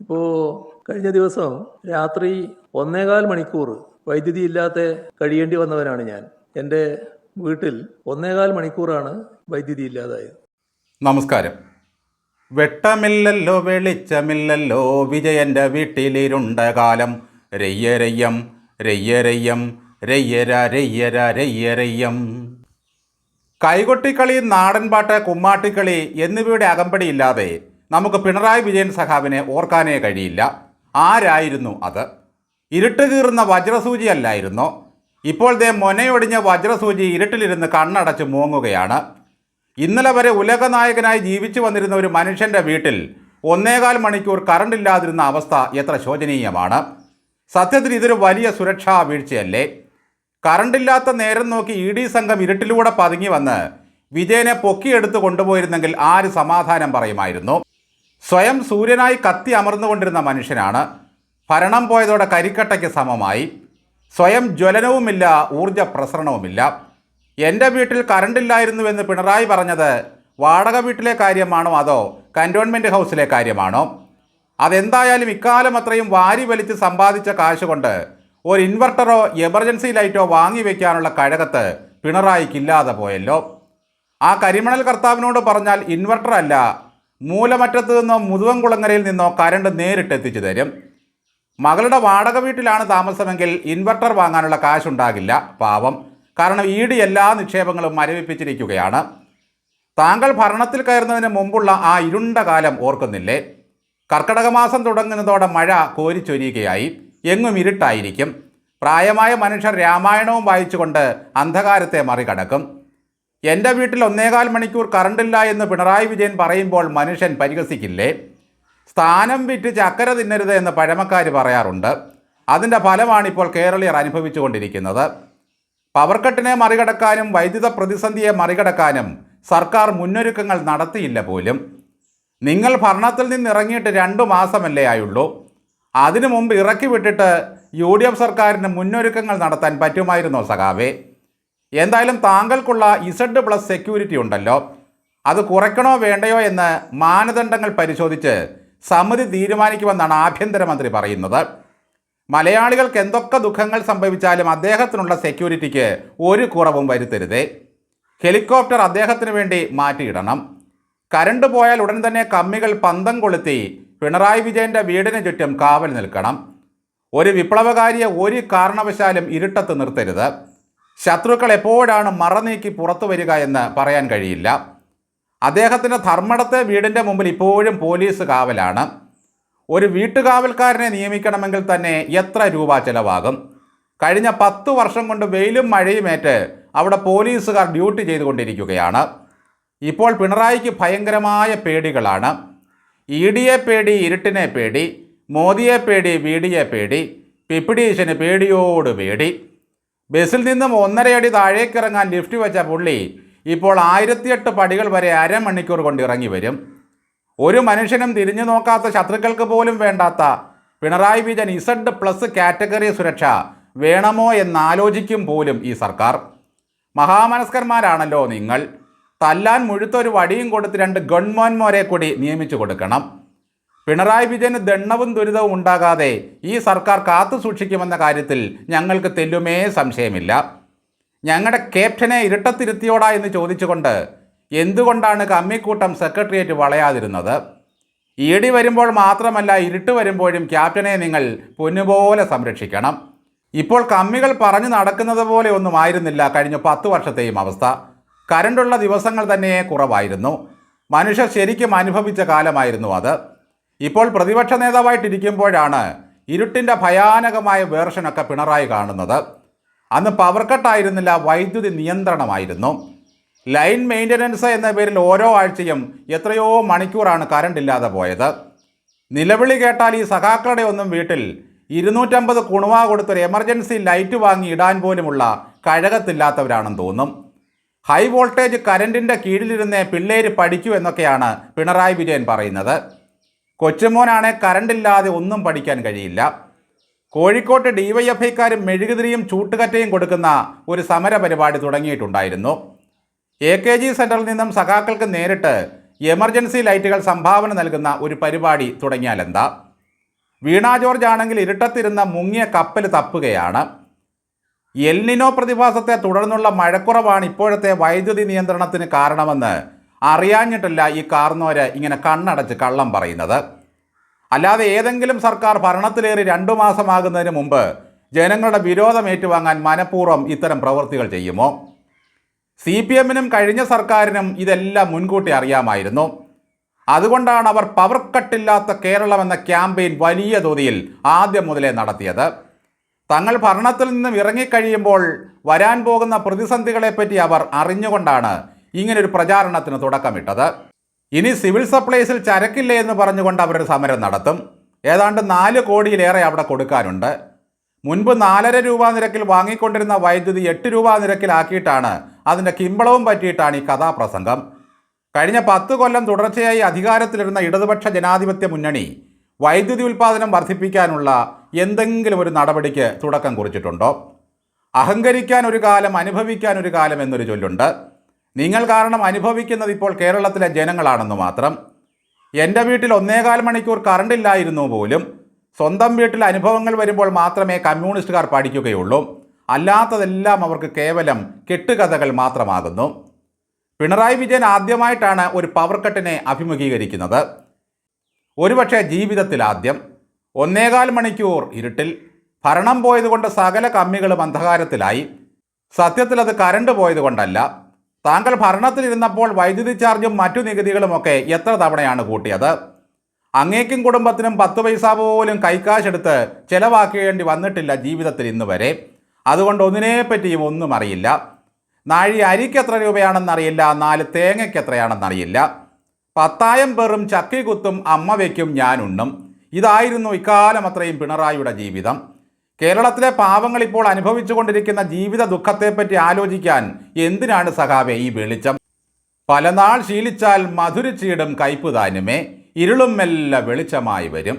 ഇപ്പോൾ കഴിഞ്ഞ ദിവസം രാത്രി 1.25 മണിക്കൂർ വൈദ്യുതി ഇല്ലാതെ കഴിയേണ്ടി വന്നവനാണ് ഞാൻ. എൻ്റെ വീട്ടിൽ 1.25 മണിക്കൂറാണ് വൈദ്യുതി ഇല്ലാതായത്. നമസ്കാരം. വെട്ടമില്ലല്ലോ വെളിച്ചമില്ലല്ലോ വിജയൻ്റെ വീട്ടിലിരുണ്ട കാലം. രയ്യരയ്യം രയ്യരയ്യം രയ്യര രയ്യര രയ്യരയ്യം. കൈകൊട്ടിക്കളി, നാടൻപാട്ട്, കുമ്മാട്ടിക്കളി എന്നിവയുടെ അകമ്പടിയില്ലാതെ നമുക്ക് പിണറായി വിജയൻ സഖാവിനെ ഓർക്കാനേ കഴിയില്ല. ആരായിരുന്നു അത്? ഇരുട്ട് കീറുന്ന വജ്രസൂചി അല്ലായിരുന്നോ? ഇപ്പോൾ ദേ മൊനയൊടിഞ്ഞ വജ്രസൂചി ഇരുട്ടിലിരുന്ന് കണ്ണടച്ച് മൂങ്ങുകയാണ്. ഇന്നലെ വരെ ഉലകനായകനായി ജീവിച്ചു വന്നിരുന്ന ഒരു മനുഷ്യൻ്റെ വീട്ടിൽ 1.25 മണിക്കൂർ കറണ്ട് ഇല്ലാതിരുന്ന അവസ്ഥ എത്ര ശോചനീയമാണ്. സത്യത്തിൽ ഇതൊരു വലിയ സുരക്ഷാ വീഴ്ചയല്ലേ? കറണ്ടില്ലാത്ത നേരം നോക്കി ED സംഘം ഇരുട്ടിലൂടെ പതുങ്ങി വന്ന് വിജയനെ പൊക്കിയെടുത്ത് കൊണ്ടുപോയിരുന്നെങ്കിൽ ആര് സമാധാനം പറയുമായിരുന്നു? സ്വയം സൂര്യനായി കത്തി അമർന്നുകൊണ്ടിരുന്ന മനുഷ്യനാണ്. ഭരണം പോയതോടെ കരിക്കട്ടയ്ക്ക് സമമായി. സ്വയം ജ്വലനവുമില്ല, ഊർജ പ്രസരണവുമില്ല. എൻ്റെ വീട്ടിൽ കറണ്ടില്ലായിരുന്നുവെന്ന് പിണറായി പറഞ്ഞത് വാടക വീട്ടിലെ കാര്യമാണോ അതോ കൻ്റോൺമെൻറ്റ് ഹൗസിലെ കാര്യമാണോ? അതെന്തായാലും ഇക്കാലം അത്രയും വാരി വലിച്ച് സമ്പാദിച്ച കാശ് കൊണ്ട് ഒരു ഇൻവെർട്ടറോ എമർജൻസി ലൈറ്റോ വാങ്ങി വയ്ക്കാനുള്ള കഴകത്ത് പിണറായിക്കില്ലാതെ പോയല്ലോ. ആ കരിമണൽ കർത്താവിനോട് പറഞ്ഞാൽ ഇൻവെർട്ടർ അല്ല, മൂലമറ്റത്ത് നിന്നോ മുതുവൻകുളങ്ങരയിൽ നിന്നോ കരണ്ട് നേരിട്ടെത്തിച്ചു തരും. മകളുടെ വാടക വീട്ടിലാണ് താമസമെങ്കിൽ ഇൻവെർട്ടർ വാങ്ങാനുള്ള കാശുണ്ടാകില്ല, പാവം. കാരണം ED എല്ലാ നിക്ഷേപങ്ങളും മരവിപ്പിച്ചിരിക്കുകയാണ്. താങ്കൾ ഭരണത്തിൽ കയറുന്നതിന് മുമ്പുള്ള ആ ഇരുണ്ട കാലം ഓർക്കുന്നില്ലേ? കർക്കിടക മാസം തുടങ്ങുന്നതോടെ മഴ കോരിച്ചൊരിയുകയായി, എങ്ങും ഇരുട്ടായിരിക്കും. പ്രായമായ മനുഷ്യർ രാമായണവും വായിച്ചുകൊണ്ട് അന്ധകാരത്തെ മറികടക്കും. എൻ്റെ വീട്ടിൽ 1.25 മണിക്കൂർ കറണ്ടില്ല എന്ന് പിണറായി വിജയൻ പറയുമ്പോൾ മനുഷ്യൻ പരിഹസിക്കില്ലേ? സ്ഥാനം വിറ്റ് ചക്കര തിന്നരുത് എന്ന് പഴമക്കാർ പറയാറുണ്ട്. അതിൻ്റെ ഫലമാണിപ്പോൾ കേരളീയർ അനുഭവിച്ചു കൊണ്ടിരിക്കുന്നത്. പവർ കട്ടിനെ മറികടക്കാനും വൈദ്യുത പ്രതിസന്ധിയെ മറികടക്കാനും സർക്കാർ മുന്നൊരുക്കങ്ങൾ നടത്തിയില്ല പോലും. നിങ്ങൾ ഭരണത്തിൽ നിന്ന് ഇറങ്ങിയിട്ട് 2 മാസമല്ലേ ആയുള്ളൂ. അതിനു മുമ്പ് ഇറക്കി വിട്ടിട്ട് UDF സർക്കാരിന് മുന്നൊരുക്കങ്ങൾ നടത്താൻ പറ്റുമായിരുന്നോ സഖാവേ? എന്തായാലും താങ്കൾക്കുള്ള Z+ സെക്യൂരിറ്റി ഉണ്ടല്ലോ, അത് കുറയ്ക്കണോ വേണ്ടയോ എന്ന് മാനദണ്ഡങ്ങൾ പരിശോധിച്ച് സമിതി തീരുമാനിക്കുമെന്നാണ് ആഭ്യന്തരമന്ത്രി പറയുന്നത്. മലയാളികൾക്ക് എന്തൊക്കെ ദുഃഖങ്ങൾ സംഭവിച്ചാലും അദ്ദേഹത്തിനുള്ള സെക്യൂരിറ്റിക്ക് ഒരു കുറവും വരുത്തരുതേ. ഹെലികോപ്റ്റർ അദ്ദേഹത്തിന് വേണ്ടി മാറ്റിയിടണം. കരണ്ട് പോയാൽ ഉടൻ തന്നെ കമ്മികൾ പന്തം കൊളുത്തി പിണറായി വിജയൻ്റെ വീടിന് ചുറ്റും കാവൽ നിൽക്കണം. ഒരു വിപ്ലവകാരിയെ ഒരു കാരണവശാലും ഇരുട്ടത്ത് നിർത്തരുത്. ശത്രുക്കൾ എപ്പോഴാണ് മറനീക്കി പുറത്തു വരിക എന്ന് പറയാൻ കഴിയില്ല. അദ്ദേഹത്തിൻ്റെ ധർമ്മടത്തെ വീടിൻ്റെ മുമ്പിൽ ഇപ്പോഴും പോലീസ് കാവലാണ്. ഒരു വീട്ടുകാവൽക്കാരനെ നിയമിക്കണമെങ്കിൽ തന്നെ എത്ര രൂപ ചിലവാകും? കഴിഞ്ഞ 10 വർഷം കൊണ്ട് വെയിലും മഴയുമേറ്റ് അവിടെ പോലീസുകാർ ഡ്യൂട്ടി ചെയ്തുകൊണ്ടിരിക്കുകയാണ്. ഇപ്പോൾ പിണറായിക്ക് ഭയങ്കരമായ പേടികളാണ്. EDയെ പേടി, ഇരുട്ടിനെ പേടി, മോദിയെ പേടി, VDയെ പേടി, പിപ്പിടീശന് പേടിയോട് പേടി. ബസ്സിൽ നിന്നും 1.5 അടി താഴേക്കിറങ്ങാൻ ലിഫ്റ്റ് വെച്ച പുള്ളി ഇപ്പോൾ 1008 പടികൾ വരെ അരമണിക്കൂർ കൊണ്ട് ഇറങ്ങി വരും. ഒരു മനുഷ്യനും തിരിഞ്ഞു നോക്കാത്ത, ശത്രുക്കൾക്ക് പോലും വേണ്ടാത്ത പിണറായി വിജയൻ Z+ കാറ്റഗറി സുരക്ഷ വേണമോ എന്നാലോചിക്കും പോലും ഈ സർക്കാർ. മഹാമനസ്കന്മാരാണല്ലോ നിങ്ങൾ. തല്ലാൻ മുഴുത്തൊരു വടിയും കൊടുത്ത് 2 ഗൺമാന്മാരെ കൂടി നിയമിച്ചു കൊടുക്കണം. പിണറായി വിജയന് ദണ്ണവും ദുരിതവും ഉണ്ടാകാതെ ഈ സർക്കാർ കാത്തു സൂക്ഷിക്കുമെന്ന കാര്യത്തിൽ ഞങ്ങൾക്ക് തെല്ലുമേ സംശയമില്ല. ഞങ്ങളുടെ ക്യാപ്റ്റനെ ഇരുട്ടത്തിരുത്തിയോടാ എന്ന് ചോദിച്ചുകൊണ്ട് എന്തുകൊണ്ടാണ് കമ്മിക്കൂട്ടം സെക്രട്ടേറിയറ്റ് വളയാതിരുന്നത്? ED വരുമ്പോൾ മാത്രമല്ല, ഇരുട്ട് വരുമ്പോഴും ക്യാപ്റ്റനെ നിങ്ങൾ പൊന്നുപോലെ സംരക്ഷിക്കണം. ഇപ്പോൾ കമ്മികൾ പറഞ്ഞു നടക്കുന്നത് പോലെ ഒന്നും ആയിരുന്നില്ല കഴിഞ്ഞ 10 വർഷത്തെയും അവസ്ഥ. കരണ്ടുള്ള ദിവസങ്ങൾ തന്നെ കുറവായിരുന്നു. മനുഷ്യർ ശരിക്കും അനുഭവിച്ച കാലമായിരുന്നു അത്. ഇപ്പോൾ പ്രതിപക്ഷ നേതാവായിട്ടിരിക്കുമ്പോഴാണ് ഇരുട്ടിൻ്റെ ഭയാനകമായ വേർഷനൊക്കെ പിണറായി കാണുന്നത്. അന്ന് പവർ കട്ടായിരുന്നില്ല, വൈദ്യുതി നിയന്ത്രണമായിരുന്നു. ലൈൻ മെയിൻ്റനൻസ് എന്ന പേരിൽ ഓരോ ആഴ്ചയും എത്രയോ മണിക്കൂറാണ് കറണ്ട് ഇല്ലാതെ പോയത്. നിലവിളി കേട്ടാൽ ഈ സഖാക്കളുടെ ഒന്നും വീട്ടിൽ 250 കുണുവ കൊടുത്തൊരു എമർജൻസി ലൈറ്റ് വാങ്ങി ഇടാൻ പോലുമുള്ള കഴകത്തില്ലാത്തവരാണെന്ന് തോന്നും. ഹൈ വോൾട്ടേജ് കരണ്ടിൻ്റെ കീഴിലിരുന്നേ പിള്ളേര് പഠിക്കൂ എന്നൊക്കെയാണ് പിണറായി വിജയൻ പറയുന്നത്. കൊച്ചുമോനാണെ കറണ്ടില്ലാതെ ഒന്നും പഠിക്കാൻ കഴിയില്ല. കോഴിക്കോട്ട് DYFIക്കാരും മെഴുകുതിരിയും ചൂട്ടുകറ്റയും കൊടുക്കുന്ന ഒരു സമര പരിപാടി തുടങ്ങിയിട്ടുണ്ടായിരുന്നു. AKG സെൻറ്ററിൽ നിന്നും സഖാക്കൾക്ക് നേരിട്ട് എമർജൻസി ലൈറ്റുകൾ സംഭാവന നൽകുന്ന ഒരു പരിപാടി തുടങ്ങിയാലെന്താ? വീണ ജോർജ് ആണെങ്കിൽ ഇരുട്ടത്തിരുന്ന മുങ്ങിയ കപ്പൽ തപ്പുകയാണ്. എൽനിനോ പ്രതിഭാസത്തെ തുടർന്നുള്ള മഴക്കുറവാണ് ഇപ്പോഴത്തെ വൈദ്യുതി നിയന്ത്രണത്തിന് കാരണമെന്ന് അറിയാഞ്ഞിട്ടല്ല ഈ കാർന്നോര് ഇങ്ങനെ കണ്ണടച്ച് കള്ളം പറയുന്നത്. അല്ലാതെ ഏതെങ്കിലും സർക്കാർ ഭരണത്തിലേറി 2 മാസമാകുന്നതിന് മുമ്പ് ജനങ്ങളുടെ വിരോധം ഏറ്റുവാങ്ങാൻ മനഃപൂർവ്വം ഇത്തരം പ്രവൃത്തികൾ ചെയ്യുമോ? CPM-നും കഴിഞ്ഞ സർക്കാരിനും ഇതെല്ലാം മുൻകൂട്ടി അറിയാമായിരുന്നു. അതുകൊണ്ടാണ് അവർ പവർ കട്ടില്ലാത്ത കേരളം എന്ന ക്യാമ്പയിൻ വലിയ തോതിൽ ആദ്യം മുതലേ നടത്തിയത്. തങ്ങൾ ഭരണത്തിൽ നിന്നും ഇറങ്ങിക്കഴിയുമ്പോൾ വരാൻ പോകുന്ന പ്രതിസന്ധികളെപ്പറ്റി അവർ അറിഞ്ഞുകൊണ്ടാണ് ഇങ്ങനൊരു പ്രചാരണത്തിന് തുടക്കമിട്ടത്. ഇനി സിവിൽ സപ്ലൈസിൽ ചരക്കില്ല എന്ന് പറഞ്ഞുകൊണ്ട് അവരൊരു സമരം നടത്തും. ഏതാണ്ട് 4 കോടിയിലേറെ അവിടെ കൊടുക്കാനുണ്ട്. മുൻപ് 4.5 രൂപ നിരക്കിൽ വാങ്ങിക്കൊണ്ടിരുന്ന വൈദ്യുതി 8 രൂപ നിരക്കിലാക്കിയിട്ടാണ് അതിൻ്റെ കിമ്പളവും പറ്റിയിട്ടാണ് ഈ കഥാപ്രസംഗം. കഴിഞ്ഞ 10 കൊല്ലം തുടർച്ചയായി അധികാരത്തിലിരുന്ന ഇടതുപക്ഷ ജനാധിപത്യ മുന്നണി വൈദ്യുതി ഉൽപ്പാദനം വർദ്ധിപ്പിക്കാനുള്ള എന്തെങ്കിലും ഒരു നടപടിക്ക് തുടക്കം കുറിച്ചിട്ടുണ്ടോ? അഹങ്കരിക്കാൻ ഒരു കാലം, അനുഭവിക്കാൻ ഒരു കാലം എന്നൊരു ചൊല്ലുണ്ട്. നിങ്ങൾ കാരണം അനുഭവിക്കുന്നത് ഇപ്പോൾ കേരളത്തിലെ ജനങ്ങളാണെന്ന് മാത്രം. എൻ്റെ വീട്ടിൽ 1.25 മണിക്കൂർ കറണ്ടില്ലായിരുന്നു പോലും. സ്വന്തം വീട്ടിൽ അനുഭവങ്ങൾ വരുമ്പോൾ മാത്രമേ കമ്മ്യൂണിസ്റ്റുകാർ പഠിക്കുകയുള്ളൂ. അല്ലാത്തതെല്ലാം അവർക്ക് കേവലം കെട്ടുകഥകൾ മാത്രമാകുന്നു. പിണറായി വിജയൻ ആദ്യമായിട്ടാണ് ഒരു പവർ കട്ടിനെ അഭിമുഖീകരിക്കുന്നത്. ഒരുപക്ഷെ ജീവിതത്തിൽ ആദ്യം. 1.25 മണിക്കൂർ ഇരുട്ടിൽ. ഭരണം പോയതുകൊണ്ട് സകല കമ്മികളും അന്ധകാരത്തിലായി. സത്യത്തിൽ അത് കറണ്ട് പോയതുകൊണ്ടല്ല. താങ്കൾ ഭരണത്തിലിരുന്നപ്പോൾ വൈദ്യുതി ചാർജും മറ്റു നികുതികളുമൊക്കെ എത്ര തവണയാണ് കൂട്ടിയത്? അങ്ങേക്കും കുടുംബത്തിനും 10 പൈസ പോലും കൈക്കാശെടുത്ത് ചെലവാക്കേണ്ടി വന്നിട്ടില്ല ജീവിതത്തിൽ ഇന്ന് വരെ. അതുകൊണ്ട് ഒന്നിനെപ്പറ്റിയും ഒന്നും അറിയില്ല. നാഴി അരിക്ക് എത്ര രൂപയാണെന്നറിയില്ല, 4 തേങ്ങയ്ക്ക് എത്രയാണെന്നറിയില്ല. 10,000 പേറും ചക്കി കുത്തും അമ്മ വയ്ക്കും ഞാൻ ഉണ്ണും. ഇതായിരുന്നു ഇക്കാലം അത്രയും പിണറായിയുടെ ജീവിതം. കേരളത്തിലെ പാവങ്ങൾ ഇപ്പോൾ അനുഭവിച്ചുകൊണ്ടിരിക്കുന്ന ജീവിത ദുഃഖത്തെപ്പറ്റി ആലോചിക്കാൻ എന്തിനാണ് സഖാവേ ഈ വെളിച്ചം? പല നാൾ ശീലിച്ചാൽ മധുരിച്ചീടും കയ്പ് താനുമേ, ഇരുളും മെല്ലെ വെളിച്ചമായി വരും.